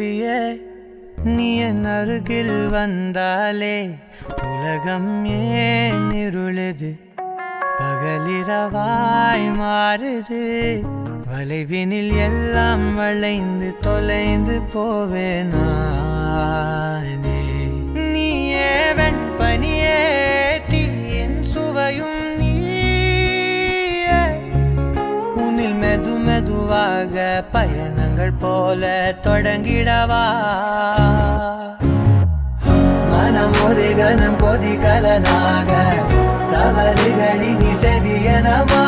விழியே நீ என் அருகில் வந்தாலே உலகம் ஏன் இருளுது பகலிரவாய் மாறுது வளைவினில் எல்லாம் வளைந்து தொலைந்து போவேனானே நீயே வெண்பனியே தீயின் சுவையும் நீயே உன்னில் மெதுவாக பயணங்கள் போல தொடங்கிடவா மனம் ஒரு கணம் கொதிகலனாக தவறுகளின் இசையனமா